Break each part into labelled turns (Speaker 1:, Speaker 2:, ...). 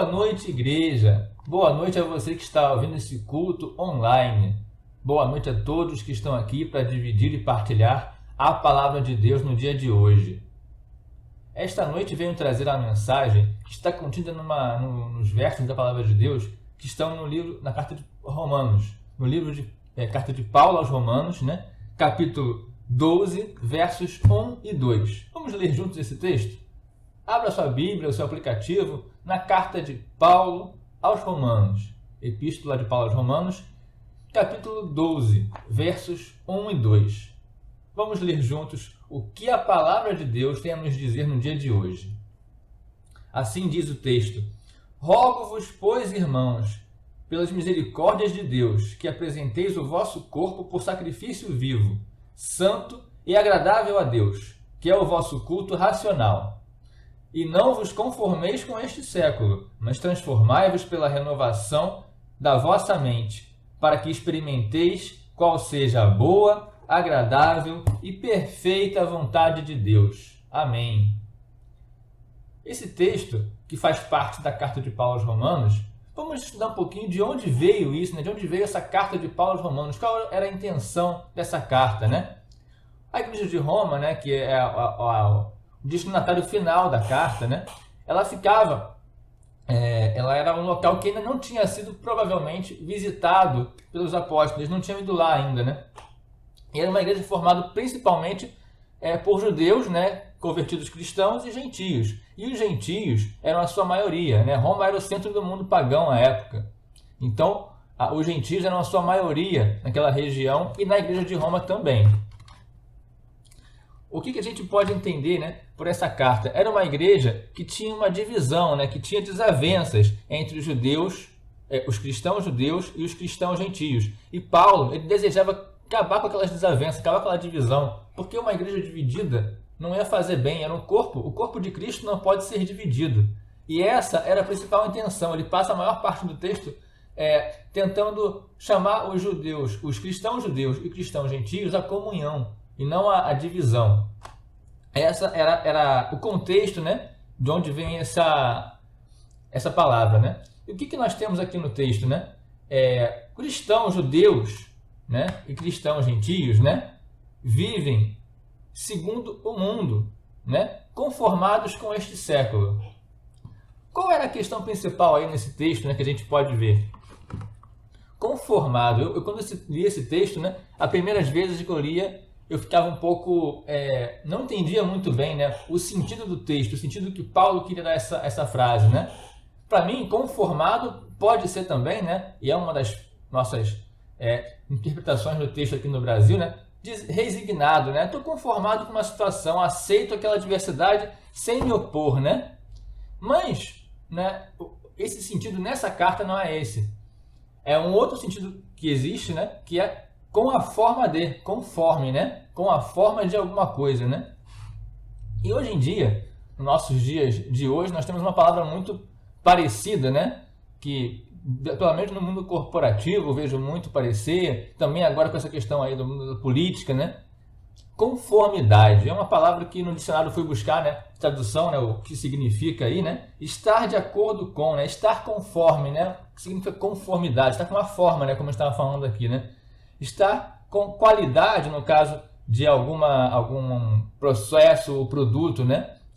Speaker 1: Boa noite, igreja. Boa noite a você que está ouvindo esse culto online. Boa noite a todos que estão aqui para dividir e partilhar a palavra de Deus no dia de hoje. Esta noite venho trazer a mensagem que está contida nos versos da palavra de Deus que estão no livro, na carta de Romanos, no livro de carta de Paulo aos Romanos, capítulo 12, versos 1 e 2. Vamos ler juntos esse texto? Abra sua Bíblia, o seu aplicativo, na carta de Paulo aos Romanos, Epístola de Paulo aos Romanos, capítulo 12, versos 1 e 2. Vamos ler juntos o que a palavra de Deus tem a nos dizer no dia de hoje. Assim diz o texto: Rogo-vos, pois, irmãos, pelas misericórdias de Deus, que apresenteis o vosso corpo por sacrifício vivo, santo e agradável a Deus, que é o vosso culto racional. E não vos conformeis com este século, mas transformai-vos pela renovação da vossa mente, para que experimenteis qual seja a boa, agradável e perfeita vontade de Deus. Amém. Esse texto, que faz parte da carta de Paulo aos Romanos, vamos estudar um pouquinho de onde veio isso, de onde veio essa carta de Paulo aos Romanos, qual era a intenção dessa carta, A Igreja de Roma, que é o destinatário final da carta, ela ficava, ela era um local que ainda não tinha sido provavelmente visitado pelos apóstolos, eles não tinham ido lá ainda, E era uma igreja formada principalmente por judeus, convertidos cristãos e gentios. E os gentios eram a sua maioria, Roma era o centro do mundo pagão à época. Então, os gentios eram a sua maioria naquela região e na igreja de Roma também. O que a gente pode entender por essa carta? Era uma igreja que tinha uma divisão, que tinha desavenças entre os judeus, os cristãos judeus e os cristãos gentios. E Paulo, ele desejava acabar com aquelas desavenças, acabar com aquela divisão, porque uma igreja dividida não ia fazer bem, era o corpo de Cristo não pode ser dividido. E essa era a principal intenção. Ele passa a maior parte do texto tentando chamar os judeus, os cristãos judeus e cristãos gentios à comunhão, e não a divisão. Essa era o contexto, de onde vem essa palavra, E o que nós temos aqui no texto, Cristãos judeus, e cristãos gentios, vivem segundo o mundo, conformados com este século. Qual era a questão principal aí nesse texto, que a gente pode ver? Conformado. Eu quando eu li esse texto, as primeiras vezes que eu lia, eu ficava um pouco, não entendia muito bem, o sentido do texto, o sentido que Paulo queria dar essa frase, Para mim, conformado pode ser também, e é uma das nossas interpretações do texto aqui no Brasil, resignado, Estou conformado com uma situação, aceito aquela adversidade sem me opor, Mas, esse sentido nessa carta não é esse. É um outro sentido que existe, que é com a forma de, conforme, com a forma de alguma coisa, E hoje em dia, nos nossos dias de hoje, nós temos uma palavra muito parecida, que pelo menos no mundo corporativo eu vejo muito parecer, também agora com essa questão aí do mundo da política, Conformidade. É uma palavra que no dicionário fui buscar, tradução, o que significa aí, estar de acordo com, estar conforme, que significa conformidade, estar com uma forma, como eu estava falando aqui, Estar com qualidade, no caso de algum processo ou produto,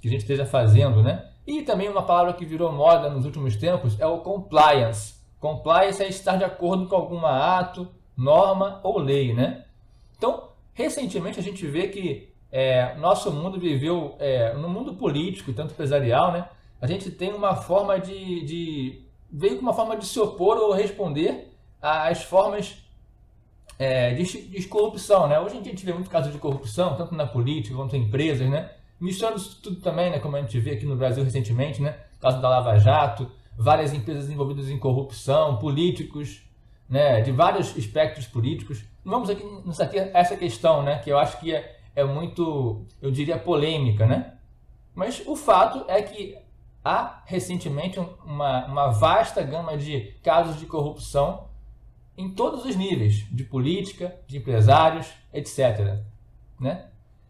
Speaker 1: que a gente esteja fazendo, E também uma palavra que virou moda nos últimos tempos é o compliance. Compliance é estar de acordo com algum ato, norma ou lei, Então, recentemente a gente vê que nosso mundo viveu, no mundo político, tanto empresarial, a gente tem uma forma veio com uma forma de se opor ou responder às formas de corrupção, Hoje em dia a gente vê muito caso de corrupção, tanto na política quanto em empresas, Misturando isso tudo também, como a gente vê aqui no Brasil recentemente, caso da Lava Jato, várias empresas envolvidas em corrupção, políticos, de vários espectros políticos. Não vamos aqui nos ater a essa questão, que eu acho que é muito, eu diria, polêmica, Mas o fato é que há recentemente uma vasta gama de casos de corrupção em todos os níveis, de política, de empresários, etc.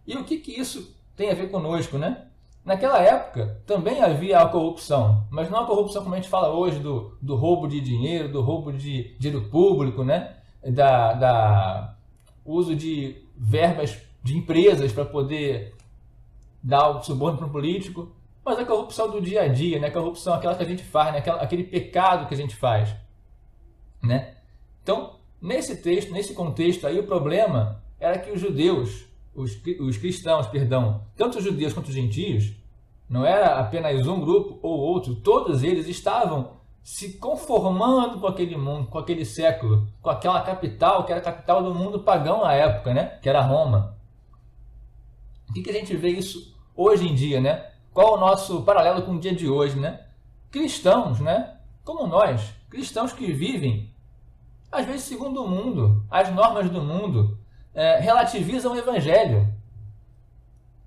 Speaker 1: E o que isso tem a ver conosco, Naquela época também havia a corrupção, mas não a corrupção como a gente fala hoje do roubo de dinheiro, do roubo de dinheiro público, né? Da uso de verbas de empresas para poder dar o suborno para um político, mas a corrupção do dia a dia, né? A corrupção aquela que a gente faz, né? Aquele pecado que a gente faz, né? Então, nesse texto, nesse contexto aí, o problema era que os judeus, os cristãos, perdão, tanto os judeus quanto os gentios, não era apenas um grupo ou outro, todos eles estavam se conformando com aquele mundo, com aquele século, com aquela capital que era a capital do mundo pagão na época, né? Que era Roma. O que a gente vê isso hoje em dia, né? Qual o nosso paralelo com o dia de hoje, né? Cristãos, né? Como nós, cristãos que vivem, às vezes segundo o mundo, as normas do mundo, relativizam o evangelho.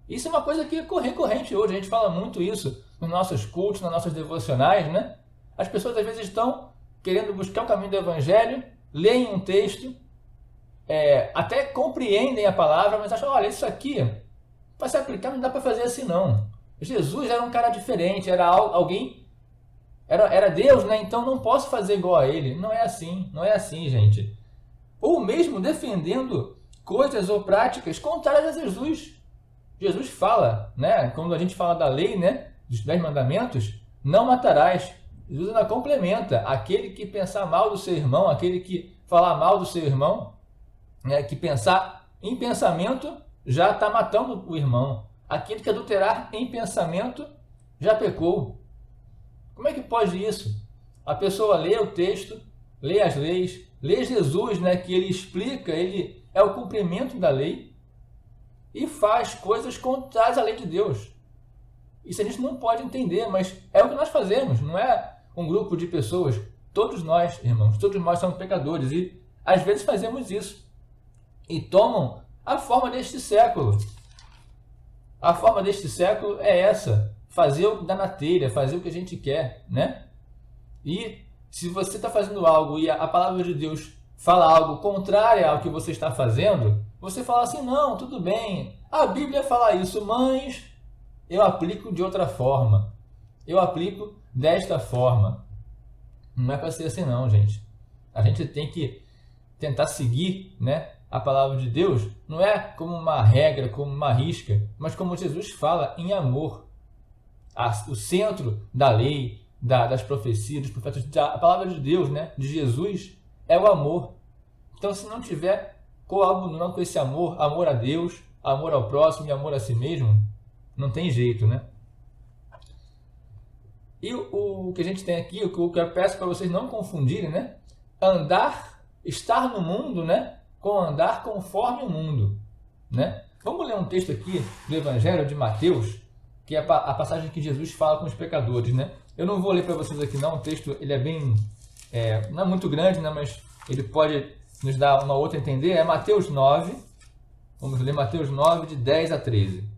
Speaker 1: Isso é uma coisa que é recorrente hoje, a gente fala muito isso nos nossos cultos, nas nossas devocionais, né? As pessoas às vezes estão querendo buscar o caminho do evangelho, leem um texto, até compreendem a palavra, mas acham, olha, isso aqui, para se aplicar não dá para fazer assim não. Jesus era um cara diferente, era alguém, era Deus, né? Então não posso fazer igual a ele. Não é assim, gente. Ou mesmo defendendo coisas ou práticas contrárias a Jesus. Jesus fala, né? Quando a gente fala da lei, né? Dos 10 mandamentos, não matarás. Jesus ainda complementa, aquele que pensar mal do seu irmão, aquele que falar mal do seu irmão, né? Que pensar em pensamento já está matando o irmão. Aquele que adulterar em pensamento já pecou. Como é que pode isso? A pessoa lê o texto, lê as leis, lê Jesus, né, que ele explica, ele é o cumprimento da lei, e faz coisas contrárias à lei de Deus. Isso a gente não pode entender, mas é o que nós fazemos, não é um grupo de pessoas. Todos nós, irmãos, todos nós somos pecadores e às vezes fazemos isso. E tomam a forma deste século. A forma deste século é essa, fazer o que dá na telha, fazer o que a gente quer, né? E se você está fazendo algo e a palavra de Deus fala algo contrário ao que você está fazendo, você fala assim, não, tudo bem, a Bíblia fala isso, mas eu aplico de outra forma, eu aplico desta forma. Não é para ser assim não, gente. A gente tem que tentar seguir, né, a palavra de Deus, não é como uma regra, como uma risca, mas como Jesus fala, em amor. O centro da lei, das profecias, dos profetas, a palavra de Deus, né, de Jesus, é o amor. Então, se não tiver coabunando com esse amor, amor a Deus, amor ao próximo e amor a si mesmo, não tem jeito, né? E o que a gente tem aqui, o que eu peço para vocês não confundirem, né? Estar no mundo, né? Com andar conforme o mundo, né? Vamos ler um texto aqui do Evangelho de Mateus, que é a passagem que Jesus fala com os pecadores, né? Eu não vou ler para vocês aqui não, o texto ele é bem, não é muito grande, né? Mas ele pode nos dar uma outra a entender. É Mateus 9, vamos ler Mateus 9, de 10 a 13,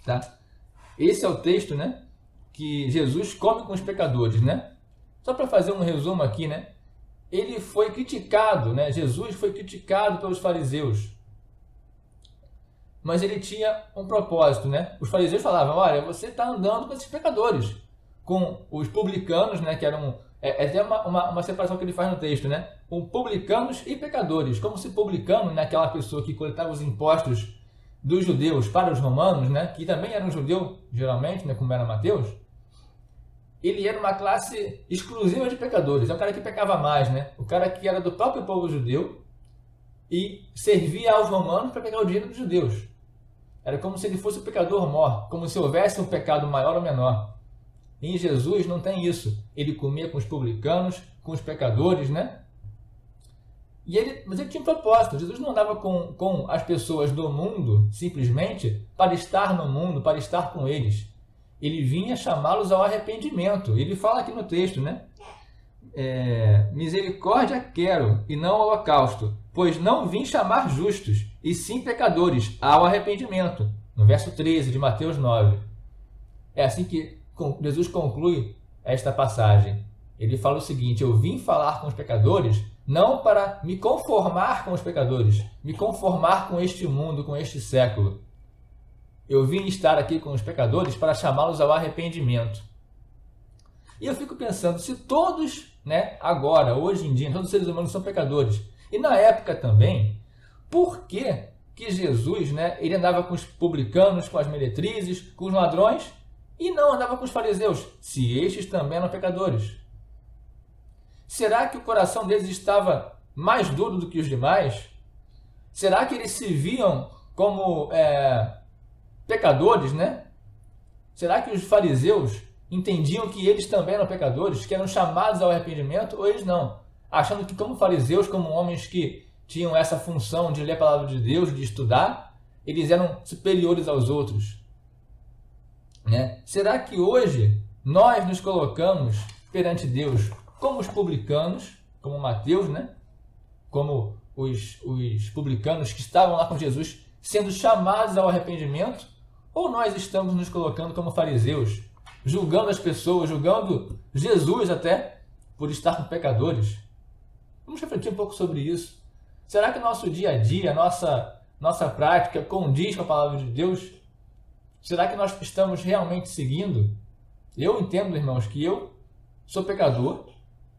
Speaker 1: tá? Esse é o texto, né? Que Jesus come com os pecadores, né? Só para fazer um resumo aqui, né? Ele foi criticado, né? Jesus foi criticado pelos fariseus. Mas ele tinha um propósito, né? Os fariseus falavam, olha, você está andando com esses pecadores, com os publicanos, né? Que eram, até uma separação que ele faz no texto, né? Com publicanos e pecadores. Como se publicano, né? Aquela pessoa que coletava os impostos dos judeus para os romanos, né? Que também era um judeu, geralmente, né? Como era Mateus. Ele era uma classe exclusiva de pecadores. É o cara que pecava mais, né? O cara que era do próprio povo judeu e servia aos romanos para pegar o dinheiro dos judeus. Era como se ele fosse o pecador mor, como se houvesse um pecado maior ou menor. E em Jesus não tem isso. Ele comia com os publicanos, com os pecadores, né? Mas ele tinha um propósito. Jesus não andava com as pessoas do mundo simplesmente para estar no mundo, para estar com eles. Ele vinha chamá-los ao arrependimento. Ele fala aqui no texto, né? Misericórdia quero e não holocausto, pois não vim chamar justos, e sim pecadores, ao arrependimento. No verso 13 de Mateus 9. É assim que Jesus conclui esta passagem. Ele fala o seguinte, eu vim falar com os pecadores, não para me conformar com os pecadores, me conformar com este mundo, com este século. eu vim estar aqui com os pecadores para chamá-los ao arrependimento. E eu fico pensando, se todos, né, agora, hoje em dia, todos os seres humanos são pecadores, e na época também, por que Jesus, né, ele andava com os publicanos, com as meretrizes, com os ladrões, e não andava com os fariseus, se estes também eram pecadores? Será que o coração deles estava mais duro do que os demais? Será que eles se viam como pecadores, né? Será que os fariseus entendiam que eles também eram pecadores, que eram chamados ao arrependimento, ou eles não? Achando que como fariseus, como homens que tinham essa função de ler a palavra de Deus, de estudar, eles eram superiores aos outros, né? Será que hoje nós nos colocamos perante Deus como os publicanos, como Mateus, né? Como os publicanos que estavam lá com Jesus, sendo chamados ao arrependimento, ou nós estamos nos colocando como fariseus, julgando as pessoas, julgando Jesus até, por estar com pecadores? Vamos refletir um pouco sobre isso. Será que o nosso dia a dia, nossa prática condiz com a palavra de Deus? Será que nós estamos realmente seguindo? Eu entendo, irmãos, que eu sou pecador.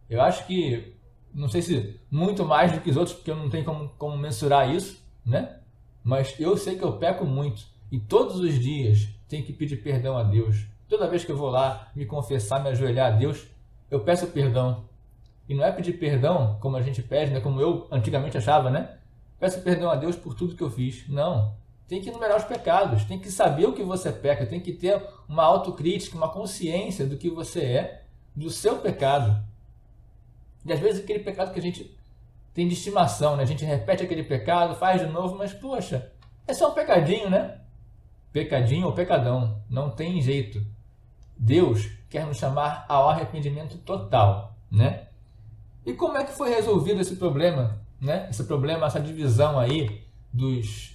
Speaker 1: Eu acho que, não sei se muito mais do que os outros, porque eu não tenho como mensurar isso, né? Mas eu sei que eu peco muito. E todos os dias tenho que pedir perdão a Deus. Toda vez que eu vou lá me confessar, me ajoelhar a Deus, eu peço perdão. E não é pedir perdão como a gente pede, né? Como eu antigamente achava, né? Peço perdão a Deus por tudo que eu fiz. Não. Tem que enumerar os pecados. Tem que saber o que você peca. Tem que ter uma autocrítica, uma consciência do que você é, do seu pecado. E às vezes aquele pecado que a gente tem de estimação, né? A gente repete aquele pecado, faz de novo, mas poxa, é só um pecadinho, né? Pecadinho ou pecadão. Não tem jeito. Deus quer nos chamar ao arrependimento total, né? E como é que foi resolvido esse problema, né? Esse problema, essa divisão aí dos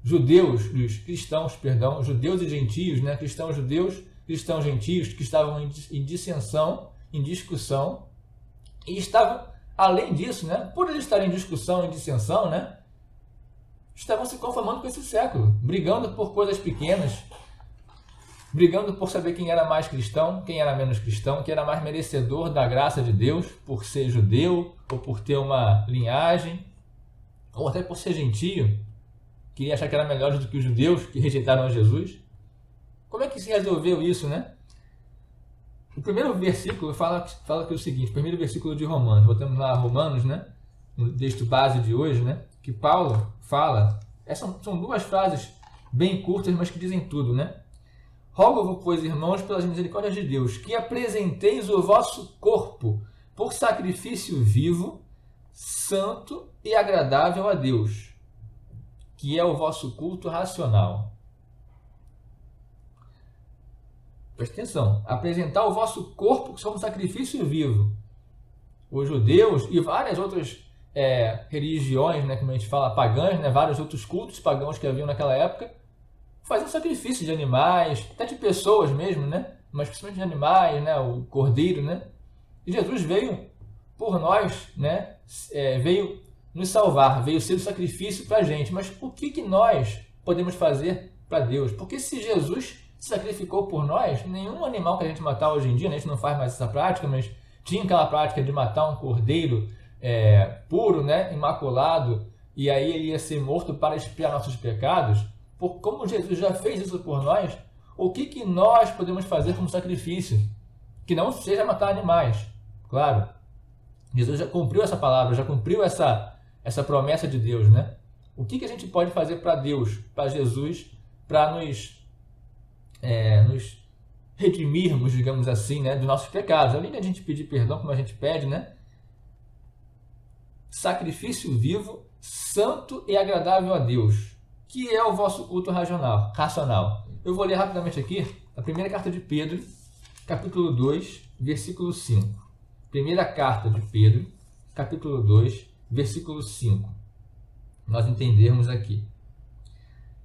Speaker 1: judeus, dos cristãos, perdão, judeus e gentios, né? Cristãos judeus, cristãos gentios, que estavam em dissensão, em discussão, e estavam, além disso, né? Por eles estarem em discussão, em dissensão, né? Estavam se conformando com esse século, brigando por coisas pequenas, brigando por saber quem era mais cristão, quem era menos cristão, quem era mais merecedor da graça de Deus por ser judeu, ou por ter uma linhagem, ou até por ser gentio, queria achar que era melhor do que os judeus que rejeitaram a Jesus. Como é que se resolveu isso, né? O primeiro versículo fala que é o seguinte, o primeiro versículo de Romanos, voltamos lá a Romanos, né? No texto base de hoje, né? Que Paulo fala, são duas frases bem curtas, mas que dizem tudo, né? Rogo-vos, pois, irmãos, pelas misericórdias de Deus, que apresenteis o vosso corpo por sacrifício vivo, santo e agradável a Deus, que é o vosso culto racional. Presta atenção, apresentar o vosso corpo como sacrifício vivo. Os judeus e várias outras religiões, né, como a gente fala, pagãs, né, vários outros cultos pagãos que haviam naquela época, faziam sacrifício de animais, até de pessoas mesmo, né, mas principalmente de animais, né, o cordeiro, né. E Jesus veio por nós, né, veio nos salvar, veio ser o sacrifício para a gente. Mas o que nós podemos fazer para Deus? Porque se Jesus se sacrificou por nós, nenhum animal que a gente matar hoje em dia, né, a gente não faz mais essa prática, mas tinha aquela prática de matar um cordeiro puro, né, imaculado, e aí ele ia ser morto para expiar nossos pecados. Como Jesus já fez isso por nós, o que nós podemos fazer como sacrifício? Que não seja matar animais, claro. Jesus já cumpriu essa palavra, já cumpriu essa promessa de Deus, né? O que a gente pode fazer para Deus, para Jesus, para nos redimirmos, digamos assim, né, dos nossos pecados? Além de a gente pedir perdão, como a gente pede, né? Sacrifício vivo, santo e agradável a Deus, que é o vosso culto racional. Eu vou ler rapidamente aqui a primeira carta de Pedro, capítulo 2, versículo 5. Primeira carta de Pedro, capítulo 2, versículo 5. Nós entendermos aqui.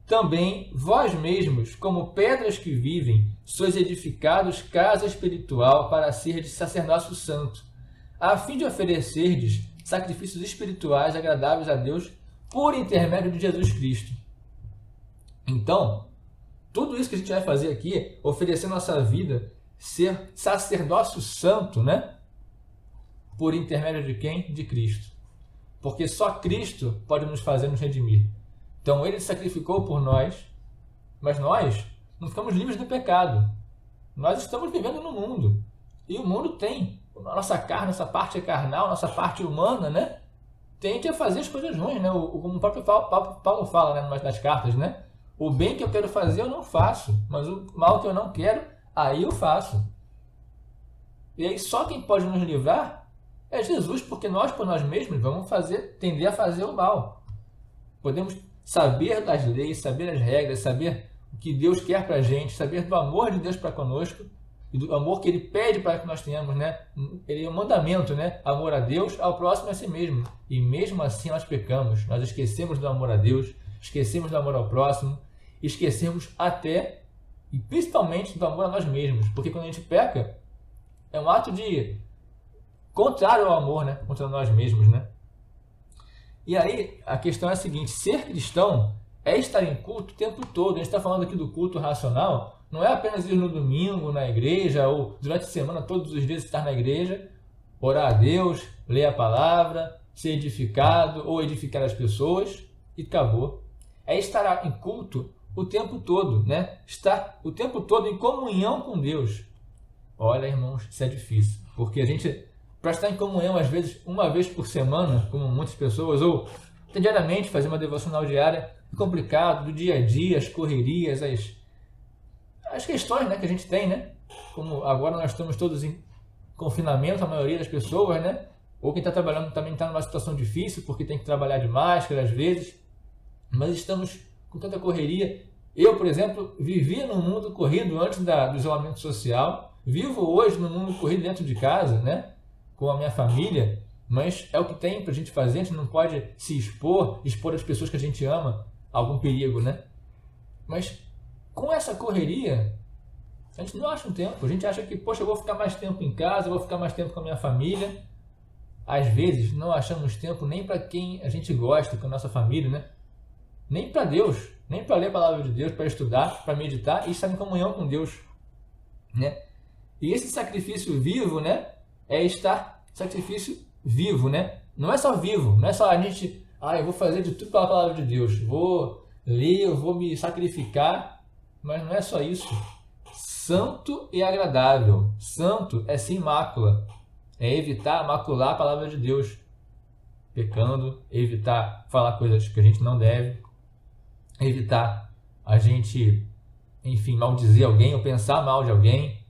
Speaker 1: Também vós mesmos, como pedras que vivem, sois edificados casa espiritual para serdes sacerdócio santo, a fim de oferecerdes sacrifícios espirituais agradáveis a Deus por intermédio de Jesus Cristo. Então, tudo isso que a gente vai fazer aqui, oferecer nossa vida, ser sacerdócio santo, né? Por intermédio de quem? De Cristo. Porque só Cristo pode nos fazer nos redimir. Então ele sacrificou por nós, mas nós não ficamos livres do pecado. Nós estamos vivendo no mundo. E o mundo tem a nossa carne, nossa parte carnal, nossa parte humana, né? Tende a fazer as coisas ruins, né? Como o próprio Paulo fala, né, nas cartas, né? O bem que eu quero fazer eu não faço, mas o mal que eu não quero, aí eu faço. E aí só quem pode nos livrar é Jesus, porque nós por nós mesmos vamos tender a fazer o mal. Podemos saber das leis, saber as regras, saber o que Deus quer para a gente, saber do amor de Deus para conosco e do amor que Ele pede para que nós tenhamos, né? Ele é um mandamento, né? Amor a Deus, ao próximo e a si mesmo. E mesmo assim nós pecamos, nós esquecemos do amor a Deus, esquecemos do amor ao próximo, esquecemos até e principalmente do amor a nós mesmos, porque quando a gente peca é um ato de contrário ao amor, né? Contra nós mesmos, né? E aí, a questão é a seguinte, ser cristão é estar em culto o tempo todo. A gente está falando aqui do culto racional, não é apenas ir no domingo na igreja, ou durante a semana, todos os dias estar na igreja, orar a Deus, ler a palavra, ser edificado, ou edificar as pessoas, e acabou. É estar em culto o tempo todo, né? Estar o tempo todo em comunhão com Deus. Olha, irmãos, isso é difícil, porque a gente... Para estar em comunhão, às vezes, uma vez por semana, como muitas pessoas, ou até diariamente, fazer uma devocional diária, é complicado, do dia a dia, as correrias, as questões, né, que a gente tem, né? Como agora nós estamos todos em confinamento, a maioria das pessoas, né? Ou quem está trabalhando também está numa situação difícil, porque tem que trabalhar de máscara às vezes, mas estamos com tanta correria. Eu, por exemplo, vivia num mundo corrido antes do isolamento social, vivo hoje num mundo corrido dentro de casa, né? Com a minha família, mas é o que tem pra gente fazer, a gente não pode se expor as pessoas que a gente ama a algum perigo, né? Mas com essa correria, a gente não acha um tempo, a gente acha que, poxa, eu vou ficar mais tempo em casa, eu vou ficar mais tempo com a minha família. Às vezes não achamos tempo nem para quem a gente gosta, com a nossa família, né? Nem para Deus, nem para ler a palavra de Deus, para estudar, para meditar e estar em comunhão com Deus, né? E esse sacrifício vivo, né? É estar sacrifício vivo, né? Não é só vivo, não é só a gente, eu vou fazer de tudo pela palavra de Deus, vou ler, eu vou me sacrificar, mas não é só isso. Santo e agradável. Santo é sem mácula, é evitar macular a palavra de Deus, pecando, evitar falar coisas que a gente não deve, evitar a gente, enfim, maldizer alguém ou pensar mal de alguém.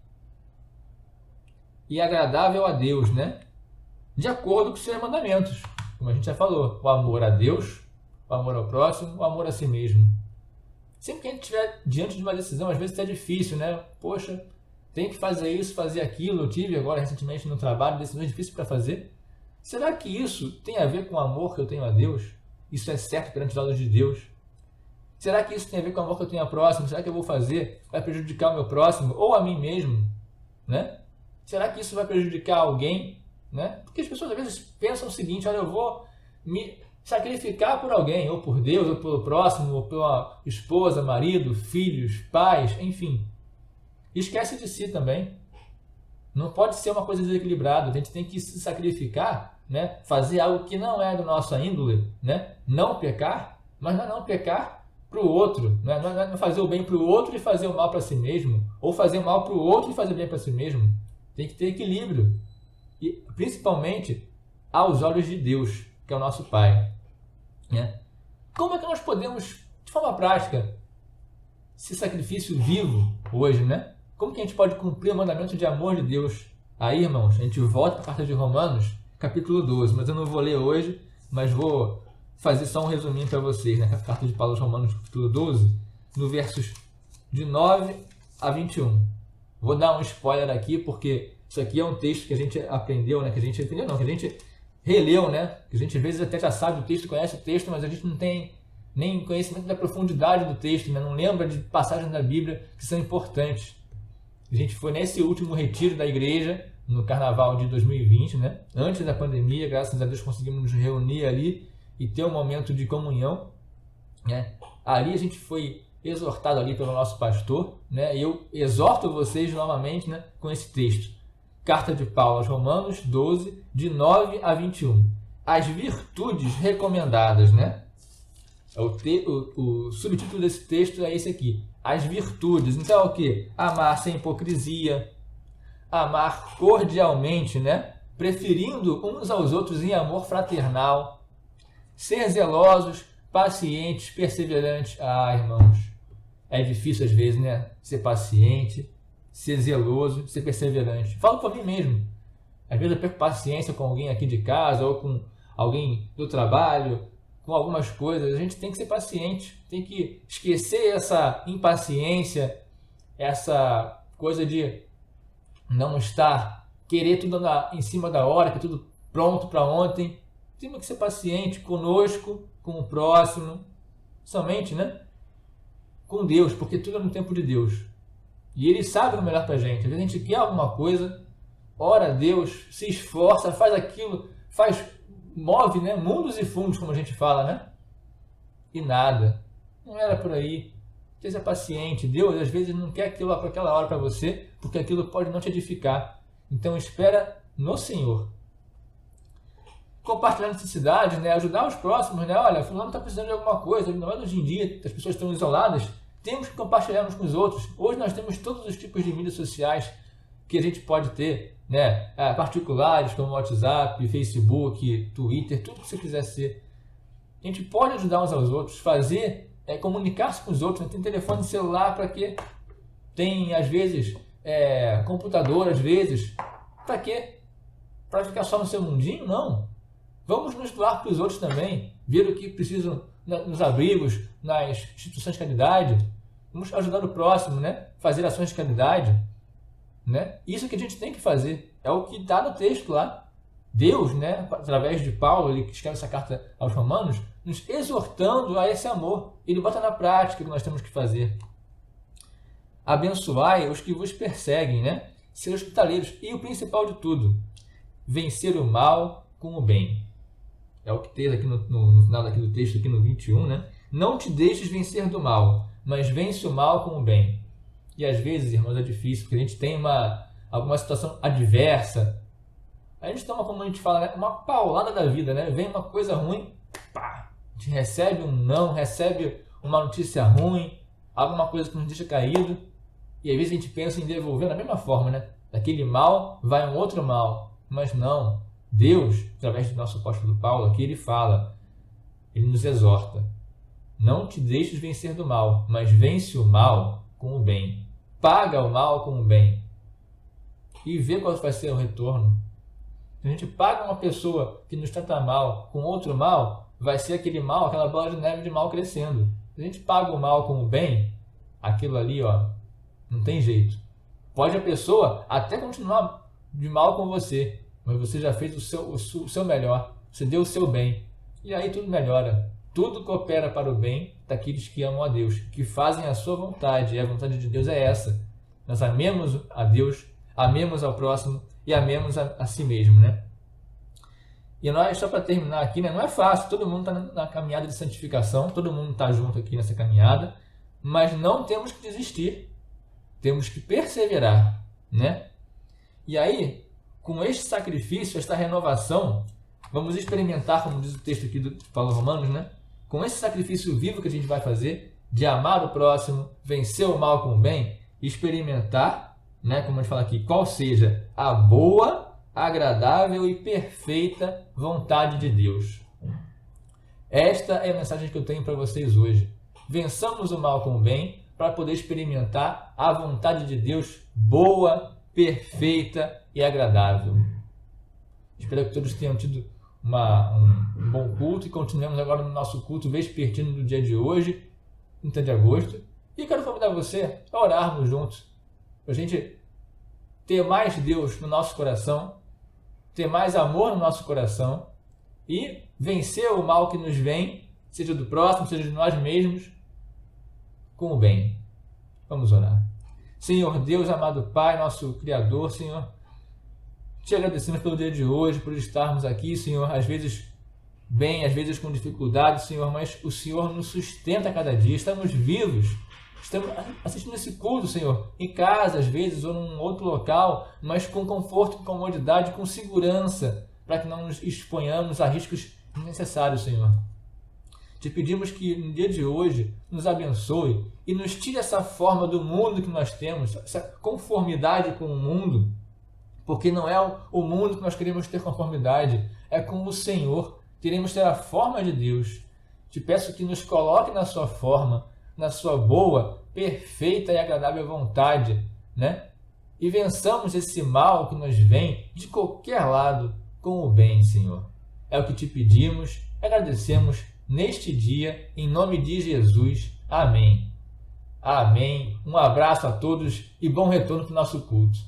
Speaker 1: E agradável a Deus, né? De acordo com os seus mandamentos, como a gente já falou, o amor a Deus, o amor ao próximo, o amor a si mesmo. Sempre que a gente estiver diante de uma decisão, às vezes é difícil, né? Poxa, tem que fazer isso, fazer aquilo. Eu tive agora recentemente no trabalho decisões difíceis para fazer. Será que isso tem a ver com o amor que eu tenho a Deus? Isso é certo perante os olhos de Deus? Será que isso tem a ver com o amor que eu tenho ao próximo? Será que eu vou fazer? Vai prejudicar o meu próximo ou a mim mesmo, né? Será que isso vai prejudicar alguém? Né? Porque as pessoas às vezes pensam o seguinte, olha, eu vou me sacrificar por alguém, ou por Deus, ou pelo próximo, ou pela esposa, marido, filhos, pais, enfim. Esquece de si também. Não pode ser uma coisa desequilibrada. A gente tem que se sacrificar, né? Fazer algo que não é do nosso índole, né? Não pecar, mas não pecar para o outro. Né? Não é fazer o bem para o outro e fazer o mal para si mesmo, ou fazer o mal para o outro e fazer o bem para si mesmo. Tem que ter equilíbrio. E principalmente aos olhos de Deus, que é o nosso Pai. Né? Como é que nós podemos, de forma prática, esse sacrifício vivo hoje, né? Como que a gente pode cumprir o mandamento de amor de Deus? Aí, irmãos, a gente volta para a carta de Romanos, capítulo 12, mas eu não vou ler hoje, mas vou fazer só um resuminho para vocês, né? A carta de Paulo aos Romanos, capítulo 12, no versos de 9 a 21. Vou dar um spoiler aqui, porque isso aqui é um texto que a gente aprendeu, né? Que a gente aprendeu não, que a gente releu, né? Que a gente às vezes até já sabe o texto, conhece o texto, mas a gente não tem nem conhecimento da profundidade do texto, né? Não lembra de passagens da Bíblia que são importantes. A gente foi nesse último retiro da igreja, no carnaval de 2020, né? Antes da pandemia, graças a Deus conseguimos nos reunir ali e ter um momento de comunhão, né? Ali a gente foi exortado ali pelo nosso pastor, né? E eu exorto vocês novamente, né, com esse texto. Carta de Paulo aos Romanos 12, de 9 a 21. As virtudes recomendadas, né? O subtítulo desse texto é esse aqui. As virtudes. Então é o quê? Amar sem hipocrisia, amar cordialmente, né? Preferindo uns aos outros em amor fraternal, ser zelosos, pacientes, perseverantes. Irmãos, é difícil às vezes, né? Ser paciente, ser zeloso, ser perseverante. Falo por mim mesmo. Às vezes eu perco paciência com alguém aqui de casa ou com alguém do trabalho, com algumas coisas. A gente tem que ser paciente, tem que esquecer essa impaciência, essa coisa de não estar, querer tudo em cima da hora, que tudo pronto para ontem. Temos que ser paciente conosco, com o próximo, somente, né? Com Deus, porque tudo é no tempo de Deus. E Ele sabe o melhor para a gente. Às vezes a gente quer alguma coisa, ora a Deus, se esforça, faz aquilo, move, né? Mundos e fundos, como a gente fala, né? E nada. Não era por aí. Seja paciente. Deus, às vezes, não quer aquilo para aquela hora para você, porque aquilo pode não te edificar. Então, espera no Senhor. Compartilhar necessidades, né? Ajudar os próximos, né? Olha, fulano está precisando de alguma coisa. Não é hoje em dia, as pessoas estão isoladas. Temos que compartilhar uns com os outros. Hoje nós temos todos os tipos de mídias sociais que a gente pode ter, né? Particulares, como WhatsApp, Facebook, Twitter, tudo que você quiser ser. A gente pode ajudar uns aos outros, comunicar-se com os outros. Né? Tem telefone celular para quê? Tem, às vezes, computador, às vezes. Para quê? Para ficar só no seu mundinho? Não. Vamos nos doar para os outros também. Ver o que precisam nos abrigos, nas instituições de caridade. Vamos ajudar o próximo, né? Fazer ações de caridade. Né? Isso que a gente tem que fazer. É o que está no texto lá. Deus, né, através de Paulo, ele escreve essa carta aos Romanos, nos exortando a esse amor. Ele bota na prática o que nós temos que fazer. Abençoai os que vos perseguem, né? Ser hospitaleiros. E o principal de tudo, vencer o mal com o bem. É o que tem aqui no final daqui do texto, aqui no 21, né? Não te deixes vencer do mal, mas vence o mal com o bem. E às vezes, irmãos, é difícil, porque a gente tem alguma situação adversa. A gente toma, como a gente fala, né, uma paulada da vida, né? Vem uma coisa ruim, pá, a gente recebe um não, recebe uma notícia ruim, alguma coisa que nos deixa caído. E às vezes a gente pensa em devolver da mesma forma, né? Daquele mal vai um outro mal. Mas não. Deus, através do nosso apóstolo Paulo, aqui ele fala, ele nos exorta. Não te deixes vencer do mal, mas vence o mal com o bem. Paga o mal com o bem. E vê qual vai ser o retorno. Se a gente paga uma pessoa que nos trata mal com outro mal, vai ser aquele mal, aquela bola de neve de mal crescendo. Se a gente paga o mal com o bem, aquilo ali, ó, não tem jeito. Pode a pessoa até continuar de mal com você, mas você já fez o seu melhor. Você deu o seu bem. E aí tudo melhora. Tudo coopera para o bem daqueles que amam a Deus, que fazem a sua vontade. E a vontade de Deus é essa. Nós amemos a Deus, amemos ao próximo e amemos a si mesmo, né? E nós, só para terminar aqui, né, não é fácil. Todo mundo está na caminhada de santificação, todo mundo está junto aqui nessa caminhada, mas não temos que desistir. Temos que perseverar, né? E aí, com este sacrifício, esta renovação, vamos experimentar, como diz o texto aqui do Paulo Romanos, né? Com esse sacrifício vivo que a gente vai fazer, de amar o próximo, vencer o mal com o bem, experimentar, né, como a gente fala aqui, qual seja a boa, agradável e perfeita vontade de Deus. Esta é a mensagem que eu tenho para vocês hoje. Vençamos o mal com o bem para poder experimentar a vontade de Deus boa, perfeita e agradável. Espero que todos tenham tido um bom culto e continuemos agora no nosso culto vespertino do dia de hoje, 30 de agosto. E quero convidar você a orarmos juntos, para a gente ter mais Deus no nosso coração, ter mais amor no nosso coração e vencer o mal que nos vem, seja do próximo, seja de nós mesmos, com o bem. Vamos orar. Senhor Deus, amado Pai, nosso Criador, Senhor, te agradecemos pelo dia de hoje, por estarmos aqui, Senhor, às vezes bem, às vezes com dificuldade, Senhor, mas o Senhor nos sustenta a cada dia, estamos vivos, estamos assistindo esse culto, Senhor, em casa, às vezes, ou num outro local, mas com conforto, com comodidade, com segurança, para que não nos exponhamos a riscos desnecessários, Senhor. Te pedimos que no dia de hoje nos abençoe e nos tire essa forma do mundo que nós temos, essa conformidade com o mundo, porque não é o mundo que nós queremos ter conformidade, é com o Senhor, queremos ter a forma de Deus. Te peço que nos coloque na sua forma, na sua boa, perfeita e agradável vontade, né? E vençamos esse mal que nos vem de qualquer lado com o bem, Senhor. É o que te pedimos, agradecemos neste dia, em nome de Jesus. Amém. Amém. Um abraço a todos e bom retorno para o nosso culto.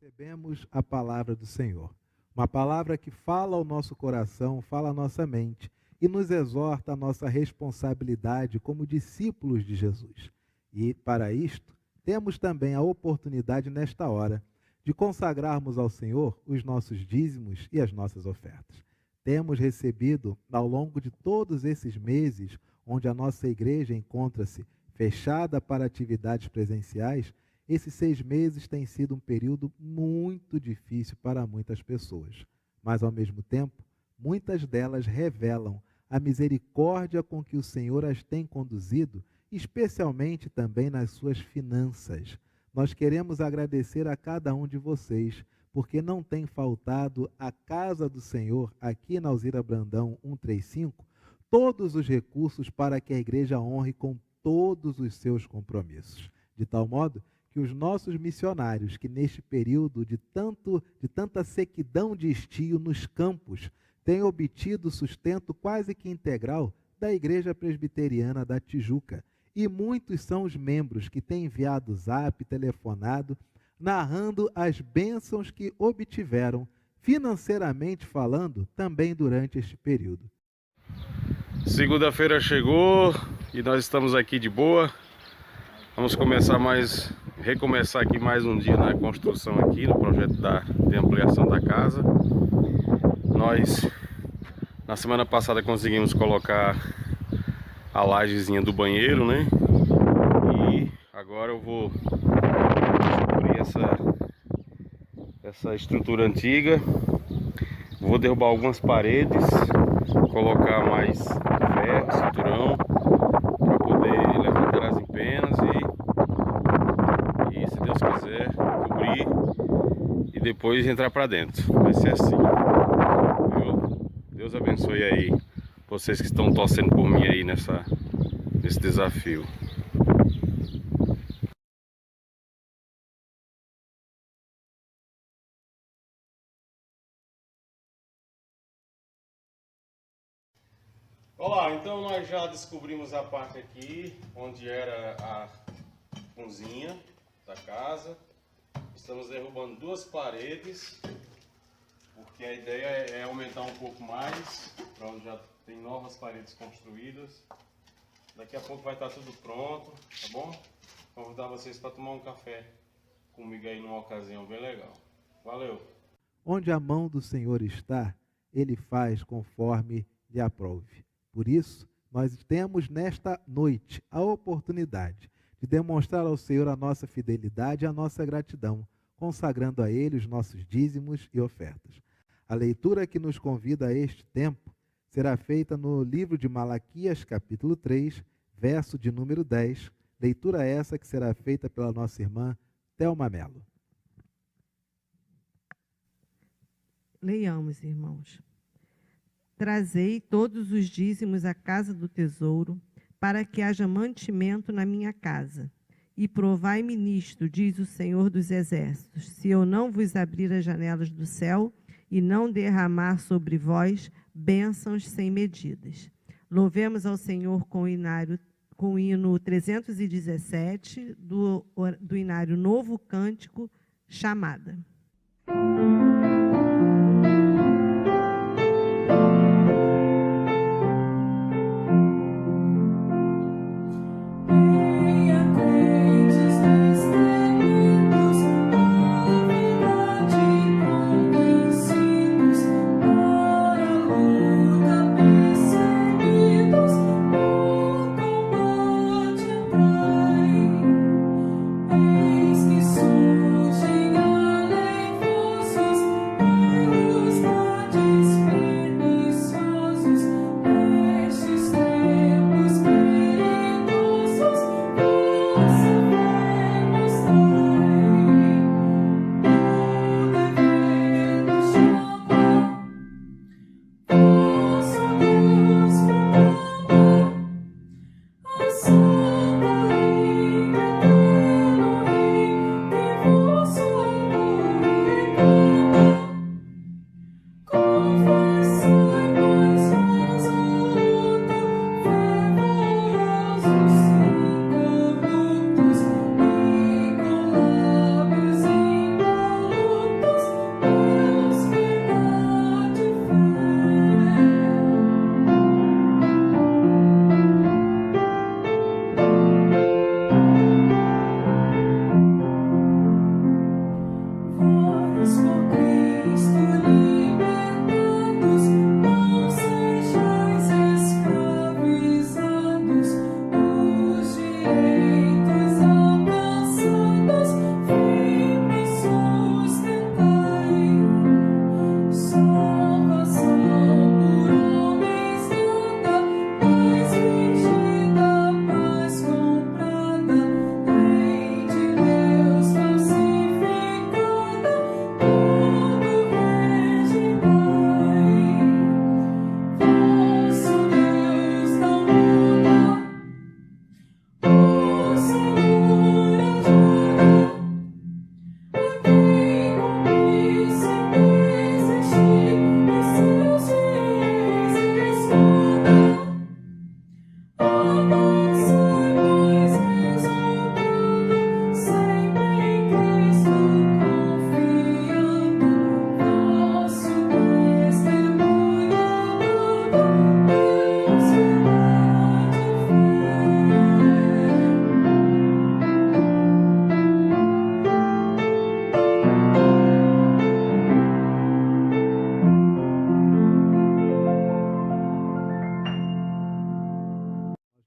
Speaker 2: Recebemos a palavra do Senhor, uma palavra que fala ao nosso coração, fala à nossa mente e nos exorta a nossa responsabilidade como discípulos de Jesus. E para isto, temos também a oportunidade nesta hora de consagrarmos ao Senhor os nossos dízimos e as nossas ofertas. Temos recebido, ao longo de todos esses meses, onde a nossa igreja encontra-se fechada para atividades presenciais, esses 6 meses têm sido um período muito difícil para muitas pessoas. Mas, ao mesmo tempo, muitas delas revelam a misericórdia com que o Senhor as tem conduzido, especialmente também nas suas finanças. Nós queremos agradecer a cada um de vocês, porque não tem faltado à casa do Senhor, aqui na Alzira Brandão 135, todos os recursos para que a igreja honre com todos os seus compromissos. De tal modo que os nossos missionários, que neste período de tanta sequidão de estio nos campos, têm obtido sustento quase que integral da Igreja Presbiteriana da Tijuca. E muitos são os membros que têm enviado zap, telefonado, narrando as bênçãos que obtiveram, financeiramente falando, também durante este período.
Speaker 3: Segunda-feira chegou e nós estamos aqui de boa. Vamos recomeçar aqui mais um dia na construção aqui, no projeto de ampliação da casa. Nós, na semana passada, conseguimos colocar a lajezinha do banheiro, né? E agora eu vou cobrir essa estrutura antiga. Vou derrubar algumas paredes, colocar mais ferro, cinturão, para poder levantar as empenas e, se Deus quiser, cobrir e depois entrar para dentro. Vai ser assim. Deus abençoe aí vocês que estão torcendo por mim aí nesse desafio. Olá, então nós já descobrimos a parte aqui onde era a cozinha da casa. Estamos derrubando 2 paredes, porque a ideia é aumentar um pouco mais, para onde já tem novas paredes construídas. Daqui a pouco vai estar tudo pronto, tá bom? Vou convidar vocês para tomar um café comigo aí numa ocasião bem legal. Valeu!
Speaker 2: Onde a mão do Senhor está, Ele faz conforme lhe aprouve. Por isso, nós temos nesta noite a oportunidade de demonstrar ao Senhor a nossa fidelidade e a nossa gratidão, consagrando a Ele os nossos dízimos e ofertas. A leitura que nos convida a este tempo será feita no livro de Malaquias, capítulo 3, verso de número 10, leitura essa que será feita pela nossa irmã Thelma Mello.
Speaker 4: Leiamos, irmãos. Trazei todos os dízimos à casa do tesouro, para que haja mantimento na minha casa. E provai-me nisto, diz o Senhor dos Exércitos, se eu não vos abrir as janelas do céu e não derramar sobre vós bênçãos sem medidas. Louvemos ao Senhor com o hino 317, do hinário Novo Cântico, Chamada.
Speaker 5: Para a luta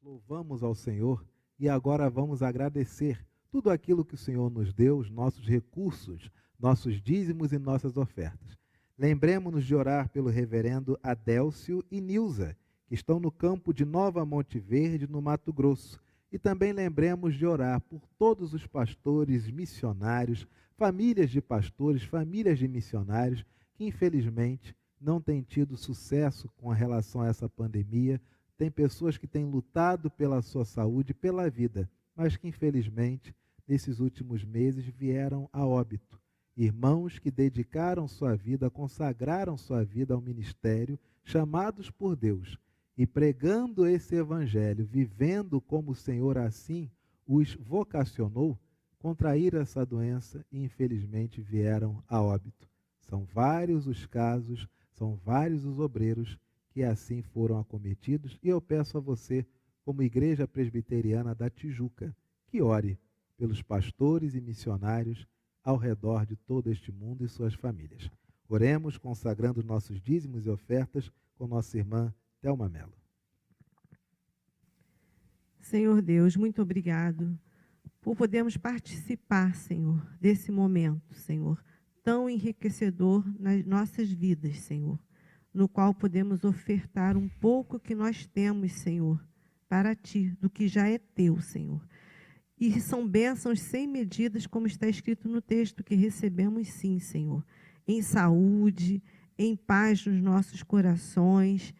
Speaker 2: Louvamos ao Senhor e agora vamos agradecer tudo aquilo que o Senhor nos deu, os nossos recursos, nossos dízimos e nossas ofertas. Lembremos-nos de orar pelo reverendo Adélcio e Nilza, que estão no campo de Nova Monte Verde, no Mato Grosso. E também lembremos de orar por todos os pastores, missionários, famílias de pastores, famílias de missionários, que infelizmente não têm tido sucesso com relação a essa pandemia. Tem pessoas que têm lutado pela sua saúde, pela vida, mas que infelizmente nesses últimos meses vieram a óbito. Irmãos que dedicaram sua vida, consagraram sua vida ao ministério, chamados por Deus, e pregando esse evangelho, vivendo como o Senhor assim os vocacionou, contraíram essa doença e infelizmente vieram a óbito. São vários os casos, são vários os obreiros que assim foram acometidos, e eu peço a você, como Igreja Presbiteriana da Tijuca, que ore pelos pastores e missionários ao redor de todo este mundo e suas famílias. Oremos consagrando nossos dízimos e ofertas com nossa irmã Thelma Mello.
Speaker 4: Senhor Deus, muito obrigado por podermos participar, Senhor, desse momento, Senhor, tão enriquecedor nas nossas vidas, Senhor, no qual podemos ofertar um pouco que nós temos, Senhor, para Ti, do que já é Teu, Senhor. E são bênçãos sem medidas, como está escrito no texto, que recebemos sim, Senhor, em saúde, em paz nos nossos corações,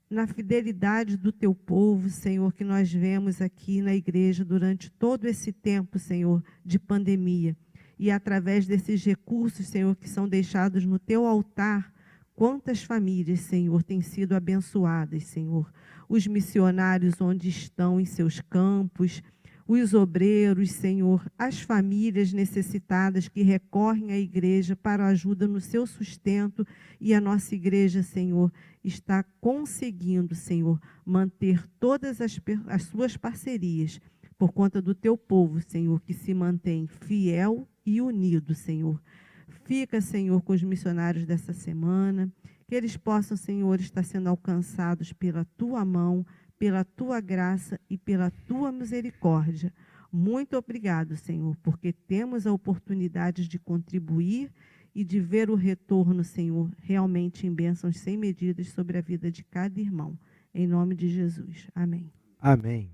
Speaker 4: na fidelidade do Teu povo, Senhor, que nós vemos aqui na igreja durante todo esse tempo, Senhor, de pandemia. E através desses recursos, Senhor, que são deixados no Teu altar, quantas famílias, Senhor, têm sido abençoadas, Senhor. Os missionários onde estão em seus campos, os obreiros, Senhor, as famílias necessitadas que recorrem à igreja para ajuda no seu sustento, e a nossa igreja, Senhor, está conseguindo, Senhor, manter todas as suas parcerias por conta do Teu povo, Senhor, que se mantém fiel e unido, Senhor. Fica, Senhor, com os missionários dessa semana, que eles possam, Senhor, estar sendo alcançados pela Tua mão, pela Tua graça e pela Tua misericórdia. Muito obrigado, Senhor, porque temos a oportunidade de contribuir e de ver o retorno, Senhor, realmente em bênçãos sem medidas sobre a vida de cada irmão. Em nome de Jesus. Amém.
Speaker 2: Amém.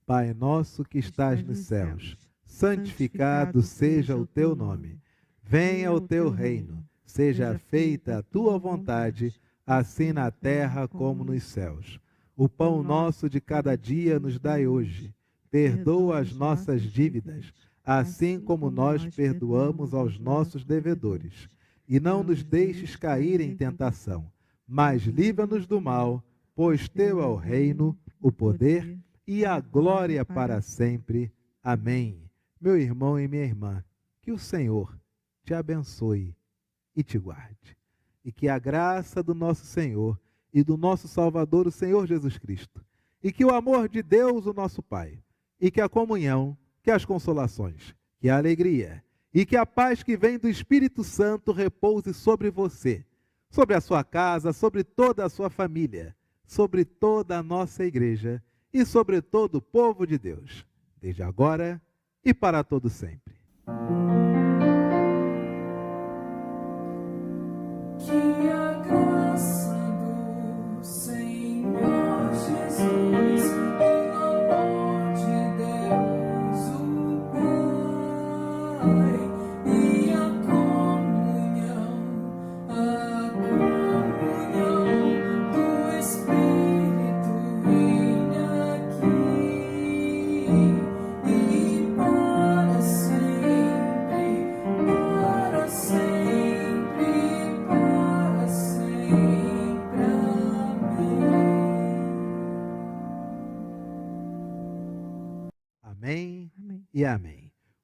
Speaker 2: Pai nosso que estás nos céus, santificado seja o Teu nome. Venha o Teu reino, seja feita a Tua vontade, assim na terra como nos céus. O pão nosso de cada dia nos dai hoje. Perdoa as nossas dívidas, assim como nós perdoamos aos nossos devedores. E não nos deixes cair em tentação, mas livra-nos do mal, pois Teu é o reino, o poder e a glória para sempre. Amém. Meu irmão e minha irmã, que o Senhor te abençoe e te guarde. E que a graça do nosso Senhor e do nosso Salvador, o Senhor Jesus Cristo, e que o amor de Deus, o nosso Pai, e que a comunhão, que as consolações, que a alegria, e que a paz que vem do Espírito Santo repouse sobre você, sobre a sua casa, sobre toda a sua família, sobre toda a nossa igreja e sobre todo o povo de Deus, desde agora e para todo sempre.